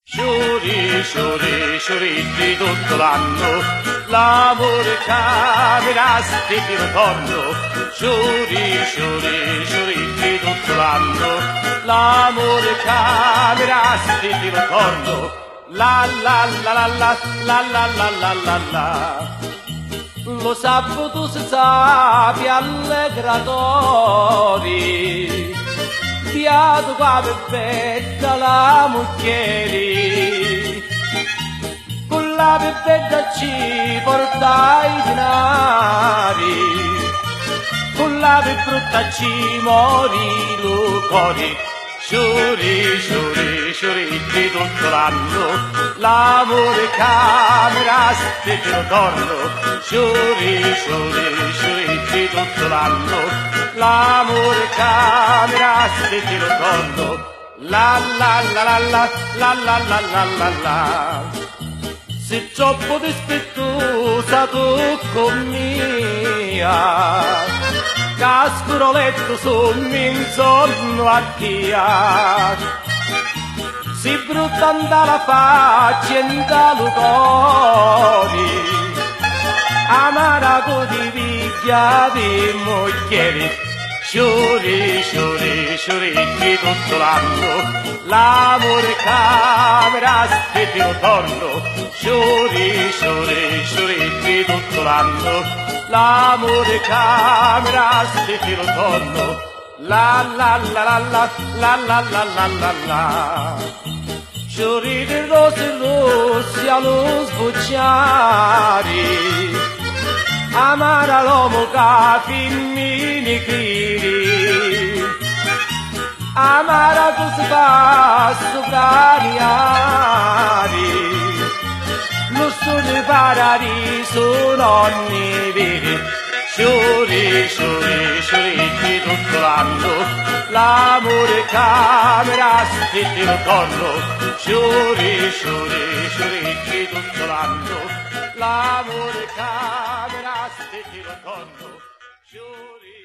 Sciuri tutto l'anno, l'amore camera sti di ritorno. Sciuri tutto l'anno, l'amore camera sti di ritorno. La la la la la la la la la la la. Lo sabato si sapi allegratori, fiato qua pepetta la mucchieri, con la pepetta ci porta i denari, con la pepetta ci mori lo cuore. Sciuri di tutto l'anno, l'amore camera sti di ritorno. Sciuri di tutto l'anno, l'amore camera sti di ritorno. La la la la la la la la la la la. Se troppo dispettosa tu con mia, cascuro letto sommi intorno a chia, si brutta la faccia in lo cuore, amara con di picchia di moglieri. Sciuri di tutto l'anno, l'amore camera sti di ritorno. Sciuri di tutto l'anno, l'amore camera sti di ritorno. La la la la la la la la la la la. Sciuri di rose rossi allo sbocciare, amara l'uomo che fimmini criri, amara tu si fa sopraniari, lo sogno paradiso nonni veri. Sciuri di tutto l'anno, l'amore camera sti di ritorno. Sciuri di tutto l'anno, l'amore camera sti di ritorno. Sciuri